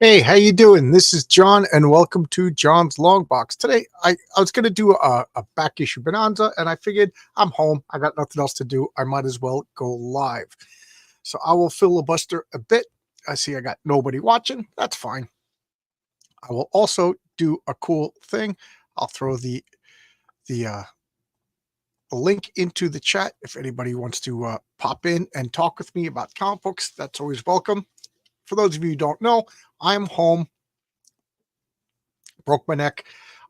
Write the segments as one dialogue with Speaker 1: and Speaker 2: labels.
Speaker 1: Hey, how you doing? This is John, and welcome to John's Long Box. Today, I was going to do a back issue Bonanza, and I figured I'm home. I got nothing else to do. I might as well go live. So I will filibuster a bit. I see I got nobody watching. That's fine. I will also do a cool thing. I'll throw the link into the chat if anybody wants to pop in and talk with me about comic books. That's always welcome. For those of you who don't know, I'm home. Broke my neck.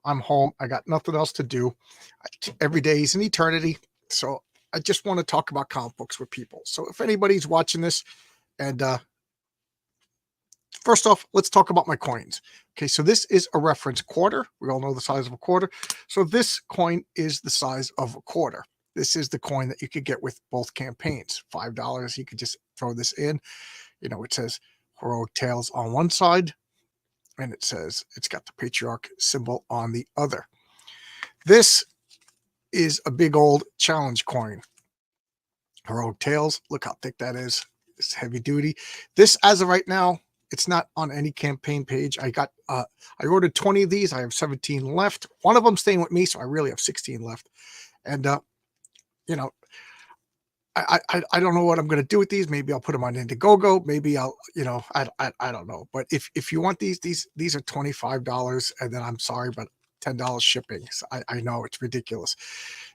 Speaker 1: I'm home. I got nothing else to do. Every day is an eternity. So I just want to talk about comic books with people. So if anybody's watching this, and first off, let's talk about my coins. Okay, so this is a reference quarter. We all know the size of a quarter. So this coin is the size of a quarter. This is the coin that you could get with both campaigns. $5. You could just throw this in. You know, it says Heroic Tales on one side, and it says it's got the patriarch symbol on the other. This is a big old challenge coin. Heroic Tales, look how thick that is. It's heavy duty. This, as of right now, it's not on any campaign page. I ordered 20 of these. I have 17 left. One of them staying with me, so I really have 16 left. And you know, I don't know what I'm going to do with these. Maybe I'll put them on Indiegogo. Maybe I'll, I don't know. But if you want these are $25, and then I'm sorry, but $10 shipping. So I know it's ridiculous.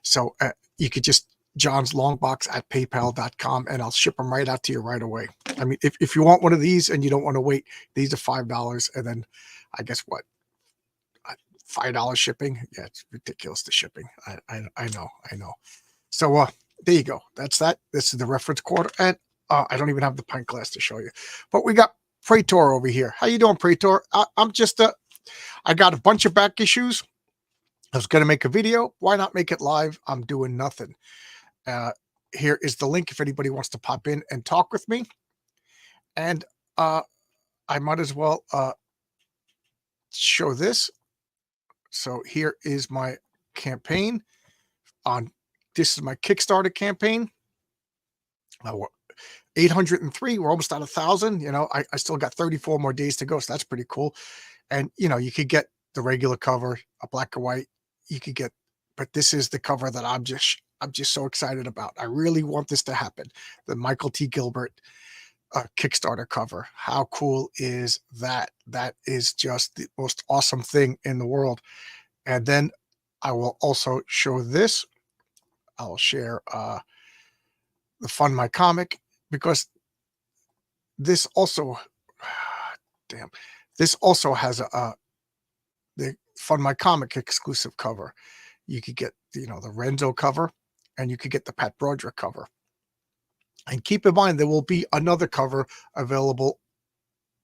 Speaker 1: So you could just John's Long Box at paypal.com, and I'll ship them right out to you right away. I mean, if you want one of these and you don't want to wait, these are $5, and then I guess what, $5 shipping? Yeah, it's ridiculous, the shipping. I know. So there you go. That's that. This is the reference quarter, and I don't even have the pint glass to show you. But we got Praetor over here. How you doing, Praetor? I'm just I got a bunch of back issues. I was going to make a video. Why not make it live? I'm doing nothing. Here is the link if anybody wants to pop in and talk with me. And I might as well show this. So here is my campaign. This is my Kickstarter campaign. 803. We're almost at 1,000. You know, I still got 34 more days to go, so that's pretty cool. And you know, you could get the regular cover, a black and white. You could get, but this is the cover that I'm just so excited about. I really want this to happen. The Michael T. Gilbert Kickstarter cover. How cool is that? That is just the most awesome thing in the world. And then I will also show this. I'll share the Fund My Comic, because this also, damn, this also has the Fund My Comic exclusive cover. You could get, you know, the Renzo cover, and you could get the Pat Broderick cover. And keep in mind, there will be another cover available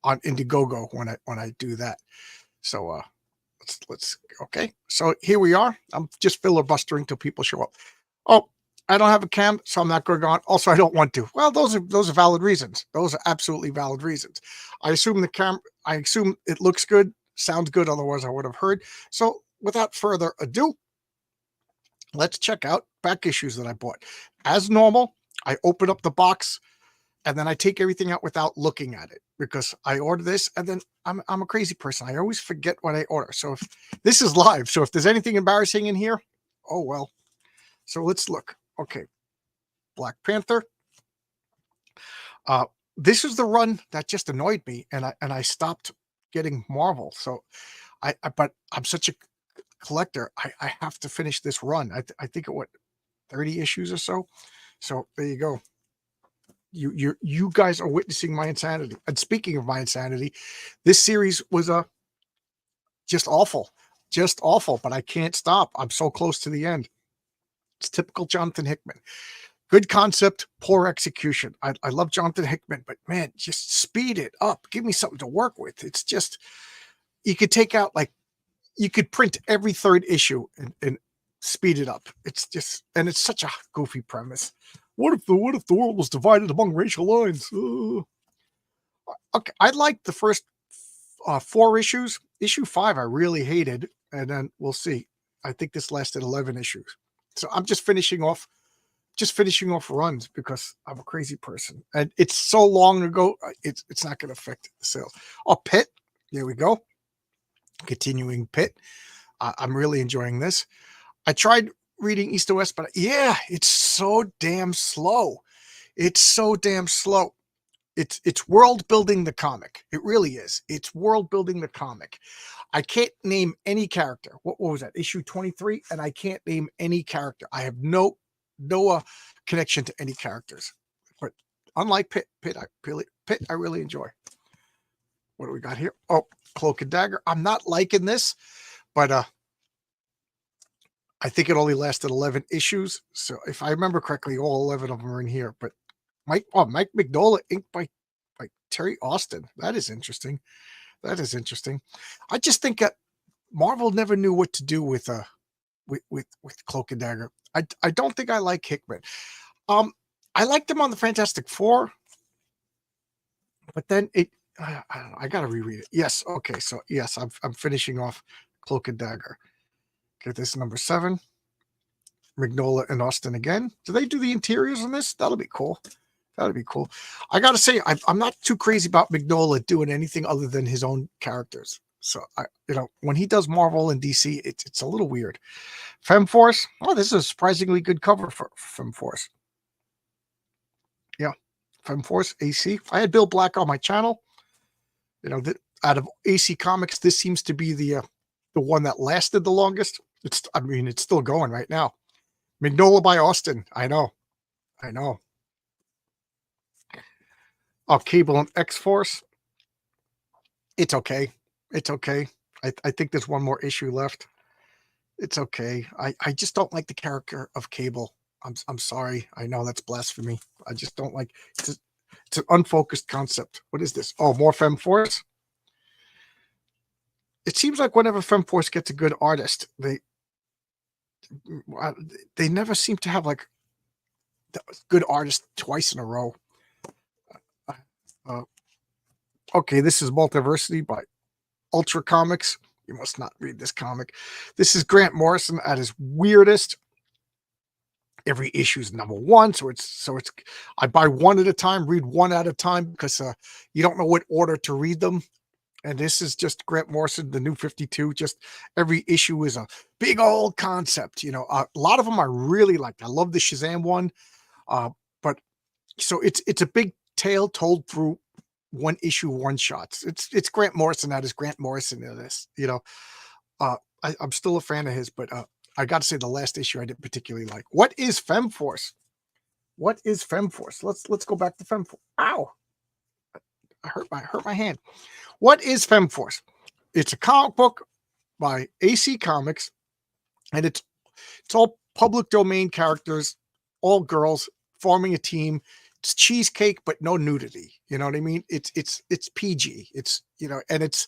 Speaker 1: on Indiegogo when I do that. So let's okay. So here we are. I'm just filibustering till people show up. Oh, I don't have a cam, so I'm not going on. Also, I don't want to. Well, those are valid reasons. Those are absolutely valid reasons. I assume I assume it looks good, sounds good. Otherwise, I would have heard. So without further ado, let's check out back issues that I bought. As normal, I open up the box, and then I take everything out without looking at it, because I order this, and then I'm a crazy person. I always forget what I order. So if this is live, so if there's anything embarrassing in here, oh well. So let's look. Okay, Black Panther. This is the run that just annoyed me, and I stopped getting Marvel. So but I'm such a collector. I have to finish this run. I think it what 30 issues or so. So there you go. You guys are witnessing my insanity. And speaking of my insanity, this series was just awful, but I can't stop. I'm so close to the end. It's typical Jonathan Hickman. Good concept, poor execution. I love Jonathan Hickman, but man, just speed it up. Give me something to work with. It's just, you could take out, like, you could print every third issue and speed it up. It's just, and it's such a goofy premise. What if the world was divided among racial lines? Okay, I liked the first 4 issues. Issue 5 I really hated, and then we'll see. I think this lasted 11 issues. So I'm just finishing off just finishing off runs because I'm a crazy person, and it's so long ago. It's not going to affect the sales. Oh, Pitt, there we go. Continuing Pitt. I'm really enjoying this. I tried reading East to West, but yeah, it's so damn slow. It's so damn slow. It's world building the comic. It really is. It's world building the comic. I can't name any character. What was that? Issue 23, and I can't name any character. I have no connection to any characters. But unlike Pitt, I really enjoy. What do we got here? Oh, Cloak and Dagger. I'm not liking this, but I think it only lasted 11 issues. So if I remember correctly, all 11 of them are in here. But Mike Mignola, inked by Terry Austin. That is interesting. That is interesting. I just think that Marvel never knew what to do with Cloak and Dagger. I don't think I like Hickman. I liked him on the Fantastic Four, but then I don't know. I gotta reread it. Yes, okay. So yes, I'm finishing off Cloak and Dagger. Okay, this is number 7. Mignola and Austin again. Do they do the interiors on this? That'll be cool. That'd be cool. I gotta say, I'm not too crazy about Mignola doing anything other than his own characters. So when he does Marvel and DC, it's a little weird. Femforce. Oh, this is a surprisingly good cover for Femforce. Yeah, Femforce AC. I had Bill Black on my channel. That out of AC Comics, this seems to be the one that lasted the longest. It's still going right now. Mignola by Austin. I know. Oh, Cable and X-Force. It's okay. It's okay. I think there's one more issue left. It's okay. I just don't like the character of Cable. I'm sorry. I know that's blasphemy. I just don't like it's an unfocused concept. What is this? Oh, more Femforce. It seems like whenever Femforce gets a good artist, they never seem to have like the good artist twice in a row. Okay, this is Multiversity by Ultra Comics. You must not read this comic. This is Grant Morrison at his weirdest. Every issue is number 1, so it's. I buy one at a time, read one at a time because you don't know what order to read them. And this is just Grant Morrison, the New 52. Just every issue is a big old concept. A lot of them I really liked. I love the Shazam one, but so it's a big tale told through one issue, one shots. It's Grant Morrison that is Grant Morrison in this. I'm still a fan of his, but I got to say the last issue I didn't particularly like. What is Femforce? What is Femforce? Let's go back to Femforce. Ow! I hurt my hand. What is Femforce? It's a comic book by AC Comics, and it's all public domain characters, all girls forming a team. It's cheesecake, but no nudity. You know what I mean? It's PG. It's and it's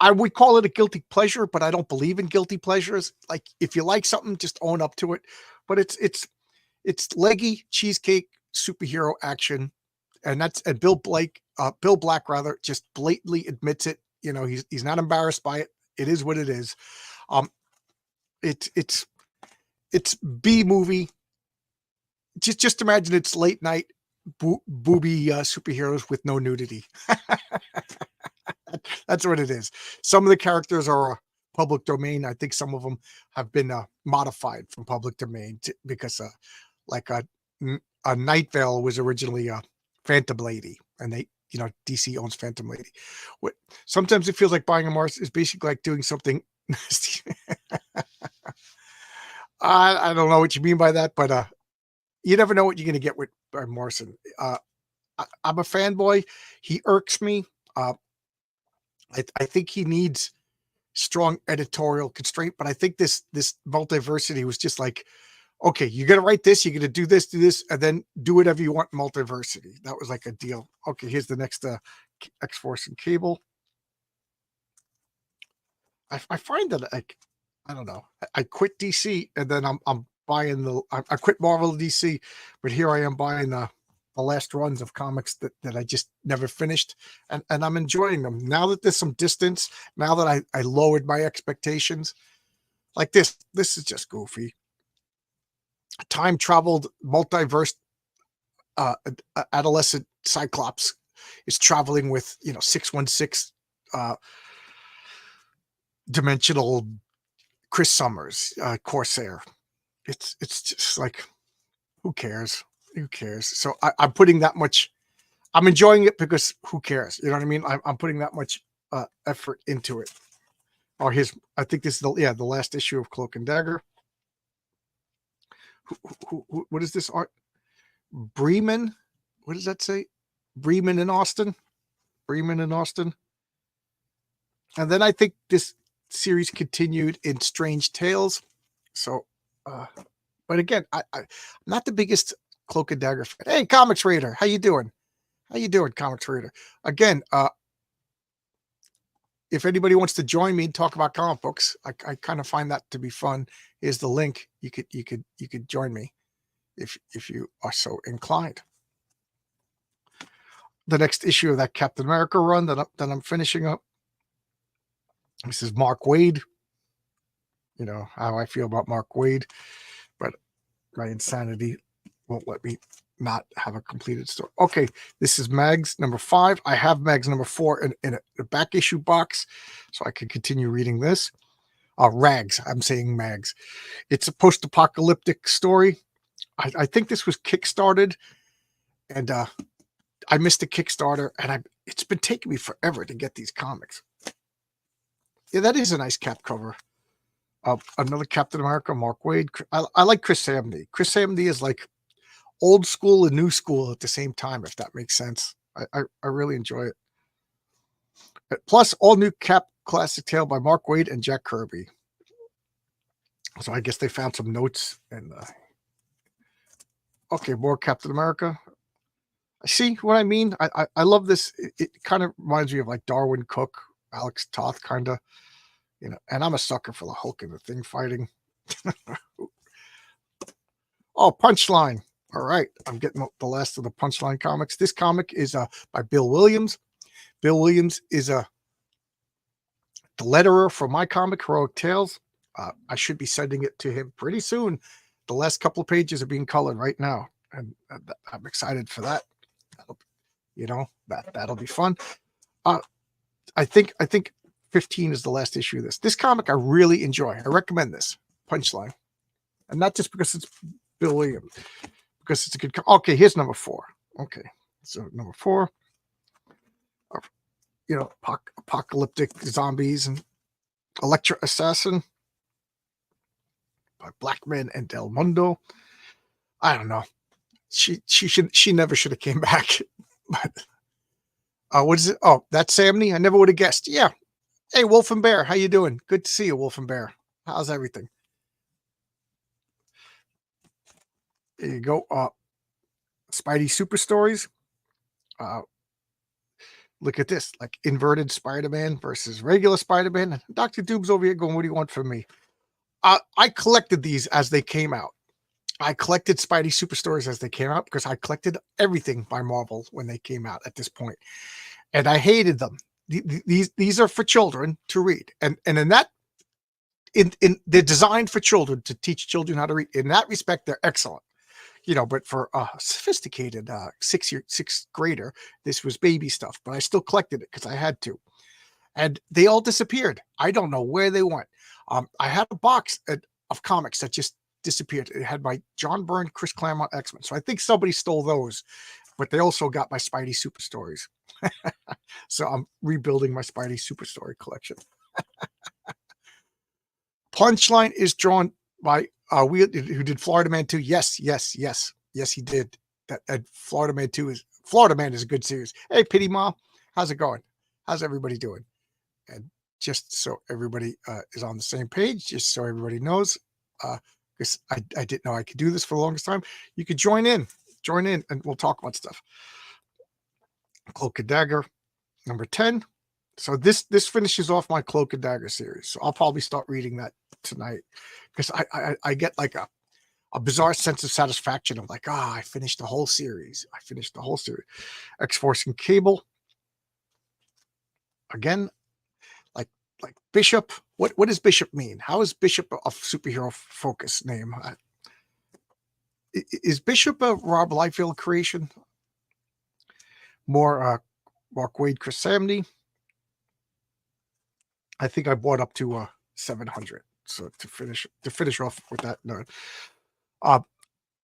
Speaker 1: I would call it a guilty pleasure, but I don't believe in guilty pleasures. Like if you like something, just own up to it. But it's leggy cheesecake superhero action, and Bill Black rather just blatantly admits it. He's not embarrassed by it. It is what it is. It's B movie. Just imagine it's late night booby superheroes with no nudity. That's what it is. Some of the characters are public domain. I think some of them have been modified from public domain because like a Night Vale was originally a Phantom Lady, and DC owns Phantom Lady. Sometimes it feels like buying a Mars is basically like doing something. I don't know what you mean by that, but you never know what you're going to get with Morrison. I'm a fanboy. He irks me. I think he needs strong editorial constraint, but I think this Multiversity was just like, okay, you're going to write this, you're going to do this, and then do whatever you want in Multiversity. That was like a deal. Okay, here's the next X-Force and Cable. I find that I don't know. I quit DC and then I'm buying I quit Marvel DC, but here I am buying the last runs of comics that I just never finished, and I'm enjoying them now that there's some distance. Now that I lowered my expectations, Like this. This is just goofy. Time traveled multiverse adolescent Cyclops is traveling with 616 uh, dimensional Chris Summers Corsair. It's just like, who cares? Who cares? So I'm putting that much. I'm enjoying it because who cares? You know what I mean? I'm putting that much effort into it. Or I think this is the last issue of Cloak and Dagger. What is this art? Bremen? What does that say? Bremen in Austin? Bremen in Austin. And then I think this series continued in Strange Tales. So, but again, I'm not the biggest Cloak and Dagger fan. Hey, Comics Raider, how you doing? How you doing, Comics Raider? Again, if anybody wants to join me and talk about comic books, I kind of find that to be fun. Here's the link. You could join me if you are so inclined. The next issue of that Captain America run that I'm finishing up. This is Mark Waid. You know how I feel about Mark Waid, but my insanity won't let me not have a completed story. Okay, this is Mags number 5. I have Mags number 4 in a back issue box, so I can continue reading this. Rags. I'm saying Mags. It's a post-apocalyptic story. I think this was kickstarted, and I missed the Kickstarter, and it's been taking me forever to get these comics. Yeah, that is a nice cap cover. Another Captain America, Mark Waid. I like Chris Samney. Chris Samney is like old school and new school at the same time, if that makes sense. I really enjoy it. Plus, all new Cap classic tale by Mark Waid and Jack Kirby. So I guess they found some notes. And okay, more Captain America. See what I mean? I love this. It kind of reminds me of like Darwin Cook, Alex Toth, kind of. And I'm a sucker for the Hulk and the Thing fighting. Oh, Punchline. All right. I'm getting the last of the Punchline comics. This comic is by Bill Williams. Bill Williams is the letterer for my comic, Heroic Tales. I should be sending it to him pretty soon. The last couple of pages are being colored right now. And I'm excited for that. That'll be fun. I think 15 is the last issue of this. This comic I really enjoy. I recommend this, Punchline. And not just because it's Bill Williams, because it's a good okay, here's number 4. Okay. So number 4. Apocalyptic zombies and Electra Assassin by Blackman and Del Mundo. I don't know. She never should have came back. But what is it? Oh, that's Samney. I never would have guessed. Yeah. Hey, Wolf and Bear, how you doing? Good to see you, Wolf and Bear. How's everything? There you go. Spidey Super Stories. Look at this, like inverted Spider-Man versus regular Spider-Man. Dr. Doom's over here going, what do you want from me? I collected these as they came out. I collected Spidey Super Stories as they came out because I collected everything by Marvel when they came out at this point. And I hated them. These are for children to read. And in that, they're designed for children to teach children how to read. In that respect, they're excellent. But for a sophisticated sixth grader, this was baby stuff. But I still collected it because I had to. And they all disappeared. I don't know where they went. I had a box of comics that just disappeared. It had my John Byrne, Chris Claremont X-Men. So I think somebody stole those. But they also got my Spidey Super Stories. So I'm rebuilding my Spidey Super Story collection. Punchline is drawn by who did Florida Man 2. Yes, he did. That Florida Man 2 is Florida Man is a good series. Hey, Pity Mom, how's it going? How's everybody doing? And just so everybody is on the same page, just so everybody knows, because I didn't know I could do this for the longest time. You could join in, and we'll talk about stuff. Cloak and Dagger, number 10. So this finishes off my Cloak and Dagger series. So I'll probably start reading that tonight because I get like a bizarre sense of satisfaction of like, I finished the whole series. X-Force and Cable. Again, like Bishop. What does Bishop mean? How is Bishop a superhero focus name? Is Bishop a Rob Liefeld creation? More Mark Wade, Chris Samney. I think I bought up to 700. So to finish off with that note,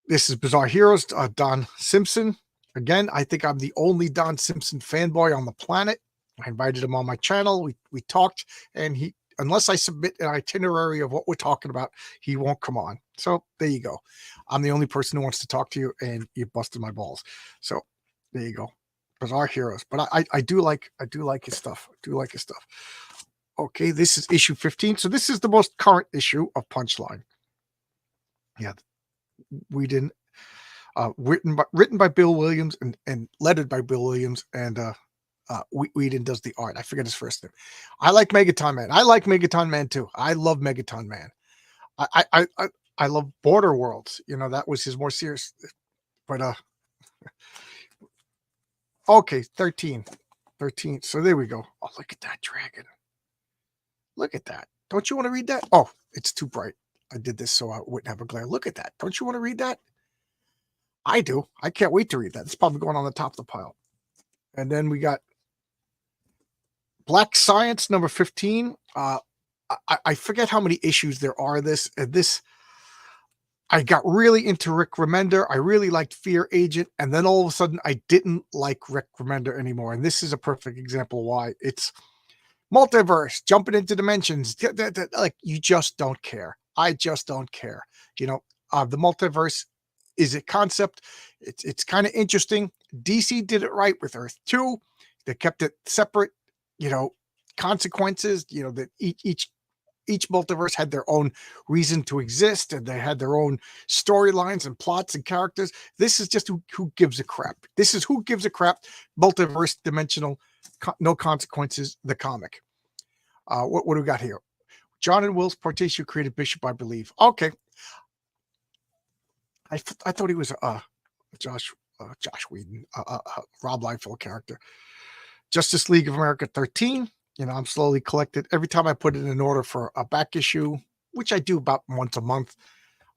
Speaker 1: this is Bizarre Heroes. Don Simpson. Again, I think I'm the only Don Simpson fanboy on the planet. I invited him on my channel. We talked, and unless I submit an itinerary of what we're talking about, he won't come on. So there you go. I'm the only person who wants to talk to you, and you busted my balls. So there you go. Bizarre Heroes. But I do like his stuff. I do like his stuff. Okay, this is issue 15. So this is the most current issue of Punchline. Yeah, we didn't. Written by Bill Williams and lettered by Bill Williams, and Whedon does the art. I forget his first name. I like Megaton Man. I like Megaton Man too. I love Megaton Man. I love Border Worlds. You know, that was his more serious. But okay, 13. So there we go. Oh, look at that dragon. Look at that. Don't you want to read that? Oh, it's too bright. I did this so I wouldn't have a glare. Look at that. Don't you want to read that? I do. I can't wait to read that. It's probably going on the top of the pile. And then we got Black Science number 15. I forget how many issues there are. This I got really into Rick Remender. I really liked Fear Agent, and then all of a sudden I didn't like Rick Remender anymore. And this is a perfect example why. It's multiverse, jumping into dimensions. Like, you just don't care. I just don't care. You know, the multiverse is a concept. It's kind of interesting. DC did it right with Earth 2. They kept it separate, you know, consequences, you know, that each multiverse had their own reason to exist, and they had their own storylines and plots and characters. This is just who gives a crap. This is Who Gives a Crap, multiverse, dimensional, no consequences, the comic. What do we got here? John and Will's Portatio created Bishop, I believe. Okay. I thought he was Josh Whedon, Rob Liefeld character. Justice League of America 13. You know, I'm slowly collected. Every time I put it in order for a back issue, which I do about once a month,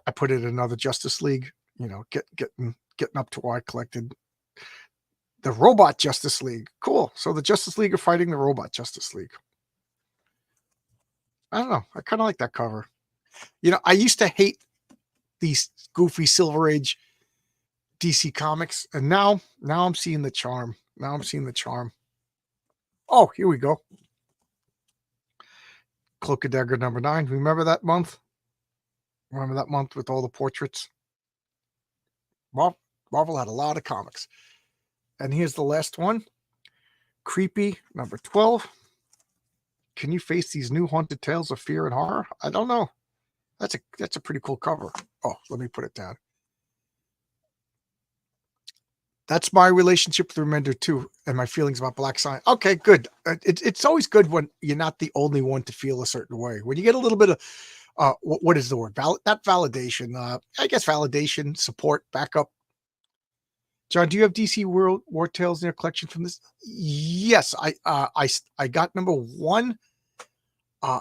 Speaker 1: I put it in another Justice League. You know, getting up to where I collected the Robot Justice League. Cool. So the Justice League are fighting the Robot Justice League. I don't know. I kind of like that cover. You know, I used to hate these goofy Silver Age DC comics, and now I'm seeing the charm. Now I'm seeing the charm. Oh, here we go. Cloak and Dagger number 9. Remember that month? Remember that month with all the portraits? Marvel had a lot of comics. And here's the last one. Creepy number 12. Can you face these new haunted tales of fear and horror? I don't know. That's a pretty cool cover. Oh, let me put it down. That's my relationship with Remender 2 and my feelings about Black Science. Okay, good. It's always good when you're not the only one to feel a certain way. When you get a little bit of, what is the word? Not validation. I guess validation, support, backup. John, do you have DC World War Tales in your collection from this? Yes, I got number 1. I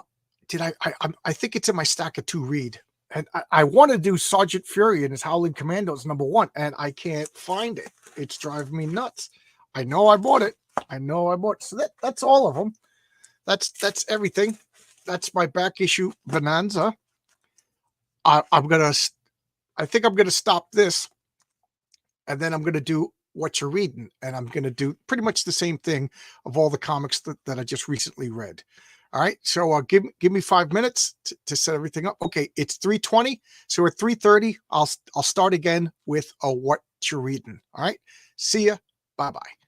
Speaker 1: think it's in my stack of 2 read. And I want to do Sergeant Fury and his Howling Commandos number 1, and I can't find it. It's driving me nuts. I know I bought it. So that's all of them. That's everything. That's my back issue Bonanza. I think I'm gonna stop this, and then I'm gonna do What You're Reading, and I'm gonna do pretty much the same thing of all the comics that I just recently read. All right, so give me 5 minutes to set everything up. Okay, it's 3:20, so at 3:30, I'll start again with What You're Reading. All right, see ya. Bye bye.